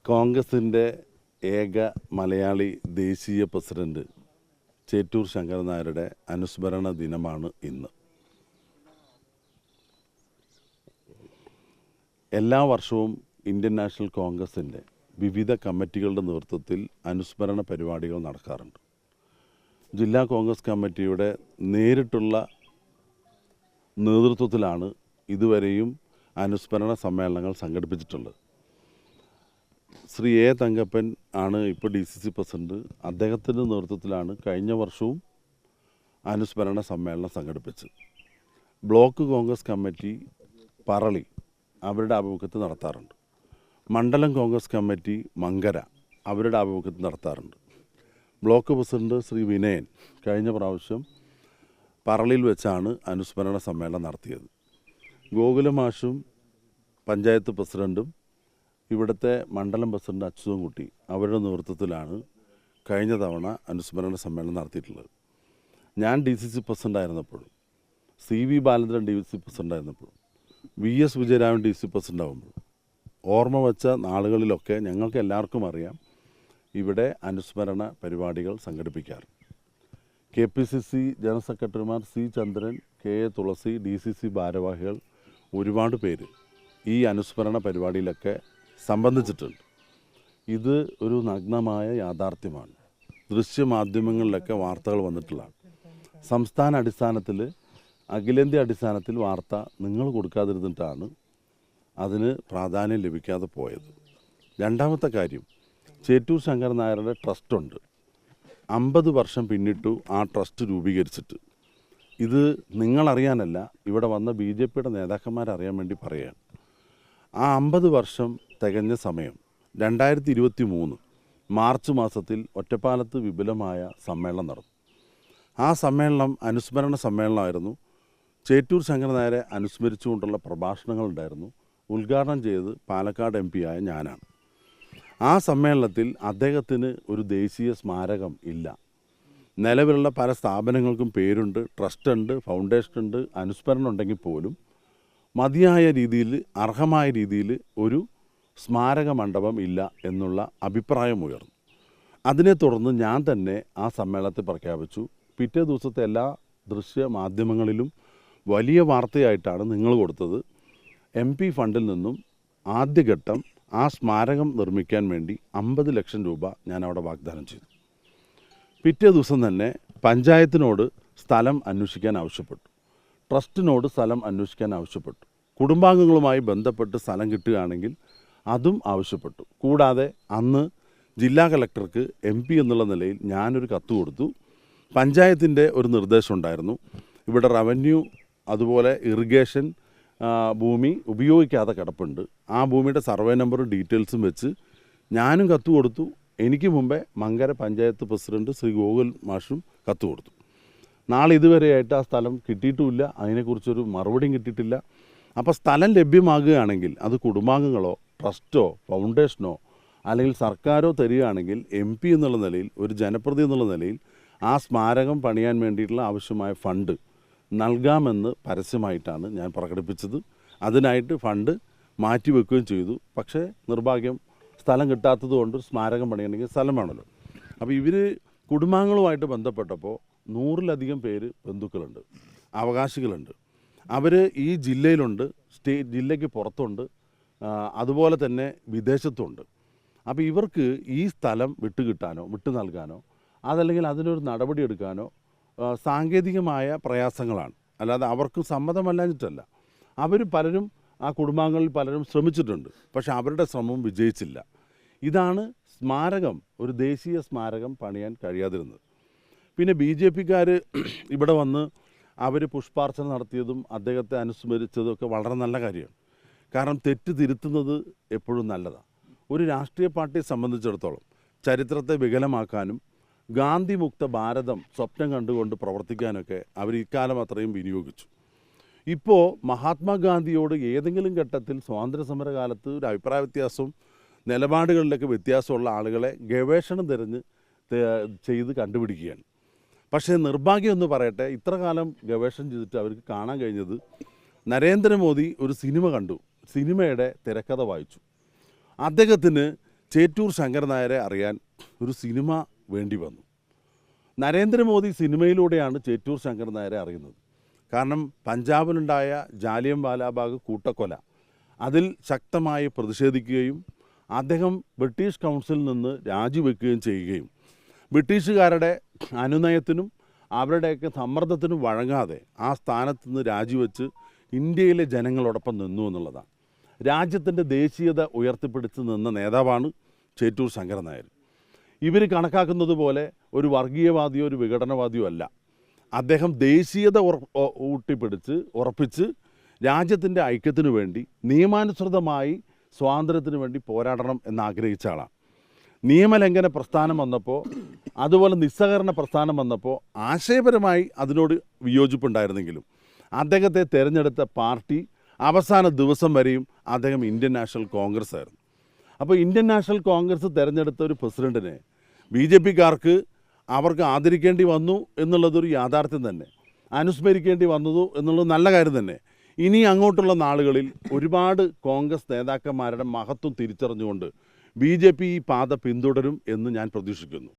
കോൺഗ്രസിൻ്റെ ഏക മലയാളി ദേശീയ പ്രസിഡന്റ് ചേറ്റൂർ ശങ്കരൻ നായരുടെ അനുസ്മരണ ദിനമാണ് ഇന്ന്. എല്ലാ വർഷവും ഇന്ത്യൻ നാഷണൽ കോൺഗ്രസിൻ്റെ വിവിധ കമ്മിറ്റികളുടെ നേതൃത്വത്തിൽ അനുസ്മരണ പരിപാടികൾ നടക്കാറുണ്ട്. ജില്ലാ കോൺഗ്രസ് കമ്മിറ്റിയുടെ നേരിട്ടുള്ള നേതൃത്വത്തിലാണ് ഇതുവരെയും അനുസ്മരണ സമ്മേളനങ്ങൾ സംഘടിപ്പിച്ചിട്ടുള്ളത്. ശ്രീ എ തങ്കപ്പൻ ആണ് ഇപ്പോൾ DCC പ്രസിഡന്റ്. അദ്ദേഹത്തിൻ്റെ നേതൃത്വത്തിലാണ് കഴിഞ്ഞ വർഷവും അനുസ്മരണ സമ്മേളനം സംഘടിപ്പിച്ചത്. ബ്ലോക്ക് കോൺഗ്രസ് കമ്മിറ്റി പറളി അവരുടെ ആഭിമുഖ്യത്തിൽ നടത്താറുണ്ട്. മണ്ഡലം കോൺഗ്രസ് കമ്മിറ്റി മങ്കര അവരുടെ ആഭിമുഖ്യത്തിൽ നടത്താറുണ്ട്. ബ്ലോക്ക് പ്രസിഡന്റ് ശ്രീ വിനയൻ കഴിഞ്ഞ പ്രാവശ്യം പറളിയിൽ വെച്ചാണ് അനുസ്മരണ സമ്മേളനം നടത്തിയത്. ഗോകുലമാഷും പഞ്ചായത്ത് പ്രസിഡൻറ്റും ഇവിടുത്തെ മണ്ഡലം പ്രസിഡന്റ് അച്യുതൻകുട്ടി അവരുടെ നേതൃത്വത്തിലാണ് കഴിഞ്ഞ തവണ അനുസ്മരണ സമ്മേളനം നടത്തിയിട്ടുള്ളത്. ഞാൻ DCC പ്രസിഡൻ്റായിരുന്നപ്പോഴും CV Balachandran DCC പ്രസിഡൻ്റായിരുന്നപ്പോഴും VS Vijayaraman DC പ്രസിഡൻ്റാകുമ്പോഴും ഓർമ്മ വച്ച നാളുകളിലൊക്കെ ഞങ്ങൾക്ക് എല്ലാവർക്കും അറിയാം ഇവിടെ അനുസ്മരണ പരിപാടികൾ സംഘടിപ്പിക്കാറ്. KPCC ജനറൽ സെക്രട്ടറിമാർ C ചന്ദ്രൻ, KA തുളസി, DCC ഭാരവാഹികൾ ഒരുപാട് പേര് ഈ അനുസ്മരണ പരിപാടിയിലൊക്കെ സംബന്ധിച്ചിട്ടുണ്ട്. ഇത് ഒരു നഗ്നമായ യാഥാർത്ഥ്യമാണ്. ദൃശ്യമാധ്യമങ്ങളിലൊക്കെ വാർത്തകൾ വന്നിട്ടുള്ളതാണ്. സംസ്ഥാന അടിസ്ഥാനത്തിൽ, അഖിലേന്ത്യാ അടിസ്ഥാനത്തിൽ വാർത്ത നിങ്ങൾ കൊടുക്കാതിരുന്നിട്ടാണ് അതിന് പ്രാധാന്യം ലഭിക്കാതെ പോയത്. രണ്ടാമത്തെ കാര്യം, ചേറ്റൂർ ശങ്കരൻ നായരുടെ ട്രസ്റ്റുണ്ട്. 50 വർഷം പിന്നിട്ടു ആ ട്രസ്റ്റ് രൂപീകരിച്ചിട്ട്. ഇത് നിങ്ങളറിയാനല്ല, ഇവിടെ വന്ന BJPയുടെ നേതാക്കന്മാരറിയാൻ വേണ്ടി പറയുകയാണ്. ആ 50 വർഷം തികഞ്ഞ സമയം 2023 മാർച്ച് മാസത്തിൽ ഒറ്റപ്പാലത്ത് വിപുലമായ സമ്മേളനം നടന്നു. ആ സമ്മേളനം അനുസ്മരണ സമ്മേളനമായിരുന്നു. ചേറ്റൂർ ശങ്കരൻ നായരെ അനുസ്മരിച്ചുകൊണ്ടുള്ള പ്രഭാഷണങ്ങളുണ്ടായിരുന്നു. ഉദ്ഘാടനം ചെയ്ത് പാലക്കാട് MP ആയ ഞാനാണ്. ആ സമ്മേളനത്തിൽ അദ്ദേഹത്തിന് ഒരു ദേശീയ സ്മാരകം ഇല്ല. നിലവിലുള്ള പല സ്ഥാപനങ്ങൾക്കും പേരുണ്ട്, ട്രസ്റ്റുണ്ട്, ഫൗണ്ടേഷനുണ്ട്, അനുസ്മരണം ഉണ്ടെങ്കിൽ പോലും മതിയായ രീതിയിൽ, അർഹമായ രീതിയിൽ ഒരു സ്മാരക മണ്ഡപം ഇല്ല എന്നുള്ള അഭിപ്രായമുയർന്നു. അതിനെ തുടർന്ന് ഞാൻ തന്നെ ആ സമ്മേളനത്തിൽ പ്രഖ്യാപിച്ചു. പിറ്റേ ദിവസത്തെ എല്ലാ ദൃശ്യ മാധ്യമങ്ങളിലും വലിയ വാർത്തയായിട്ടാണ് നിങ്ങൾ കൊടുത്തത്. MP ഫണ്ടിൽ നിന്നും ആദ്യഘട്ടം ആ സ്മാരകം നിർമ്മിക്കാൻ വേണ്ടി 50 ലക്ഷം രൂപ ഞാൻ അവിടെ വാഗ്ദാനം ചെയ്തു. പിറ്റേ ദിവസം തന്നെ പഞ്ചായത്തിനോട് സ്ഥലം അന്വേഷിക്കാൻ ആവശ്യപ്പെട്ടു. ട്രസ്റ്റിനോട് സ്ഥലം അന്വേഷിക്കാൻ ആവശ്യപ്പെട്ടു. കുടുംബാംഗങ്ങളുമായി ബന്ധപ്പെട്ട് സ്ഥലം കിട്ടുകയാണെങ്കിൽ അതും ആവശ്യപ്പെട്ടു. കൂടാതെ അന്ന് ജില്ലാ കളക്ടർക്ക് MP എന്നുള്ള നിലയിൽ ഞാനൊരു കത്ത് കൊടുത്തു. പഞ്ചായത്തിൻ്റെ ഒരു നിർദ്ദേശം ഉണ്ടായിരുന്നു, ഇവിടെ റവന്യൂ അതുപോലെ ഇറിഗേഷൻ ഭൂമി ഉപയോഗിക്കാതെ കിടപ്പുണ്ട്. ആ ഭൂമിയുടെ സർവേ നമ്പറും ഡീറ്റെയിൽസും വെച്ച് ഞാനും കത്ത് കൊടുത്തു. എനിക്ക് മുമ്പേ മങ്കര പഞ്ചായത്ത് പ്രസിഡന്റ് ശ്രീ ഗോകുൽ മാഷും കത്ത് കൊടുത്തു. നാളെ ഇതുവരെയായിട്ട് ആ സ്ഥലം കിട്ടിയിട്ടുമില്ല, അതിനെക്കുറിച്ചൊരു മറുപടിയും കിട്ടിയിട്ടില്ല. അപ്പോൾ സ്ഥലം ലഭ്യമാകുകയാണെങ്കിൽ അത് കുടുംബാംഗങ്ങളോ ട്രസ്റ്റോ ഫൗണ്ടേഷനോ അല്ലെങ്കിൽ സർക്കാരോ തരികയാണെങ്കിൽ MP എന്നുള്ള നിലയിൽ, ഒരു ജനപ്രതി എന്നുള്ള നിലയിൽ ആ സ്മാരകം പണിയാൻ വേണ്ടിയിട്ടുള്ള ആവശ്യമായ ഫണ്ട് നൽകാമെന്ന് പരസ്യമായിട്ടാണ് ഞാൻ പ്രകടിപ്പിച്ചത്. അതിനായിട്ട് ഫണ്ട് മാറ്റിവെക്കുകയും ചെയ്തു. പക്ഷേ നിർഭാഗ്യം, സ്ഥലം കിട്ടാത്തത് കൊണ്ട് സ്മാരകം പണിയണമെങ്കിൽ സ്ഥലം വേണമല്ലോ. അപ്പോൾ ഇവർ കുടുംബാംഗങ്ങളുമായിട്ട് ബന്ധപ്പെട്ടപ്പോൾ 100-ലധികം പേര് ബന്ധുക്കളുണ്ട്, അവകാശികളുണ്ട്. അവർ ഈ ജില്ലയിലുണ്ട്, ജില്ലയ്ക്ക് പുറത്തുണ്ട്, അതുപോലെ തന്നെ വിദേശത്തുണ്ട്. അപ്പോൾ ഇവർക്ക് ഈ സ്ഥലം വിട്ടു നൽകാനോ അതല്ലെങ്കിൽ അതിനൊരു നടപടി എടുക്കാനോ സാങ്കേതികമായ പ്രയാസങ്ങളാണ്. അല്ലാതെ അവർക്ക് സമ്മതമല്ലാഞ്ഞിട്ടല്ല. അവർ പലരും, ആ കുടുംബാംഗങ്ങളിൽ പലരും ശ്രമിച്ചിട്ടുണ്ട്, പക്ഷേ അവരുടെ ശ്രമം വിജയിച്ചില്ല. ഇതാണ് സ്മാരകം, ഒരു ദേശീയ സ്മാരകം പണിയാൻ കഴിയാതിരുന്നത്. പിന്നെ BJPക്കാർ ഇവിടെ വന്ന് അവർ പുഷ്പാർച്ചന നടത്തിയതും അദ്ദേഹത്തെ അനുസ്മരിച്ചതും ഒക്കെ വളരെ നല്ല കാര്യമാണ്. കാരണം തെറ്റ് തിരുത്തുന്നത് എപ്പോഴും നല്ലതാണ്. ഒരു രാഷ്ട്രീയ പാർട്ടിയെ സംബന്ധിച്ചിടത്തോളം ചരിത്രത്തെ വികലമാക്കാനും ഗാന്ധി മുക്ത ഭാരതം സ്വപ്നം കണ്ടുകൊണ്ട് പ്രവർത്തിക്കാനൊക്കെ അവർ ഇക്കാലം അത്രയും വിനിയോഗിച്ചു. ഇപ്പോൾ മഹാത്മാഗാന്ധിയോട് ഏതെങ്കിലും ഘട്ടത്തിൽ സ്വാതന്ത്ര്യ സമര കാലത്ത് ഒരു അഭിപ്രായ വ്യത്യാസവും നിലപാടുകളിലൊക്കെ വ്യത്യാസമുള്ള ആളുകളെ ഗവേഷണം ചെയ്ത് കണ്ടുപിടിക്കുകയാണ്. പക്ഷേ നിർഭാഗ്യം എന്ന് പറയട്ടെ, ഇത്ര കാലം ഗവേഷണം ചെയ്തിട്ട് അവർക്ക് കാണാൻ കഴിഞ്ഞത് നരേന്ദ്രമോദി ഒരു സിനിമ കണ്ടു, സിനിമയുടെ തിരക്കഥ വായിച്ചു. അദ്ദേഹത്തിന് ചേറ്റൂർ ശങ്കരൻ നായരെ അറിയാൻ ഒരു സിനിമ വേണ്ടി വന്നു. നരേന്ദ്രമോദി സിനിമയിലൂടെയാണ് ചേറ്റൂർ ശങ്കരൻ നായരെ അറിയുന്നത്. കാരണം പഞ്ചാബിലുണ്ടായ ജാലിയൻ വാലാബാഗ് കൂട്ടക്കൊല അതിൽ ശക്തമായി പ്രതിഷേധിക്കുകയും അദ്ദേഹം ബ്രിട്ടീഷ് കൗൺസിലിൽ നിന്ന് രാജിവെക്കുകയും ചെയ്യുകയും ബ്രിട്ടീഷുകാരുടെ അനുനയത്തിനും അവരുടെയൊക്കെ സമ്മർദ്ദത്തിനും വഴങ്ങാതെ ആ സ്ഥാനത്ത് നിന്ന് രാജിവെച്ച് ഇന്ത്യയിലെ ജനങ്ങളോടൊപ്പം നിന്നു എന്നുള്ളതാണ്. രാജ്യത്തിൻ്റെ ദേശീയത ഉയർത്തിപ്പിടിച്ച് നിന്ന നേതാവാണ് ചേറ്റൂർ ശങ്കരൻ നായർ. ഇവർ കണക്കാക്കുന്നത് പോലെ ഒരു വർഗീയവാദിയോ ഒരു വിഘടനവാദിയോ അല്ല. അദ്ദേഹം ദേശീയത ഉറപ്പിച്ച് രാജ്യത്തിൻ്റെ ഐക്യത്തിനു വേണ്ടി നിയമാനുസൃതമായി സ്വാതന്ത്ര്യത്തിന് വേണ്ടി പോരാടണം എന്നാഗ്രഹിച്ച ആളാണ്. നിയമലംഘന പ്രസ്ഥാനം വന്നപ്പോൾ, അതുപോലെ നിസ്സഹകരണ പ്രസ്ഥാനം വന്നപ്പോൾ ആശയപരമായി അതിനോട് വിയോജിപ്പുണ്ടായിരുന്നെങ്കിലും അദ്ദേഹത്തെ തിരഞ്ഞെടുത്ത പാർട്ടി അവസാന ദിവസം വരെയും അദ്ദേഹം ഇന്ത്യൻ നാഷണൽ കോൺഗ്രസ് ആയിരുന്നു. അപ്പോൾ ഇന്ത്യൻ നാഷണൽ കോൺഗ്രസ് തിരഞ്ഞെടുത്ത ഒരു പ്രസിഡൻറ്റിനെ BJPക്കാർക്ക് അവർക്ക് ആദരിക്കേണ്ടി വന്നു എന്നുള്ളതൊരു യാഥാർത്ഥ്യം തന്നെ, അനുസ്മരിക്കേണ്ടി വന്നതു എന്നുള്ളത് നല്ല കാര്യം തന്നെ. ഇനി അങ്ങോട്ടുള്ള നാളുകളിൽ ഒരുപാട് കോൺഗ്രസ് നേതാക്കന്മാരുടെ മഹത്വം തിരിച്ചറിഞ്ഞുകൊണ്ട് BJP ഈ പാത പിന്തുടരും എന്ന് ഞാൻ പ്രതീക്ഷിക്കുന്നു.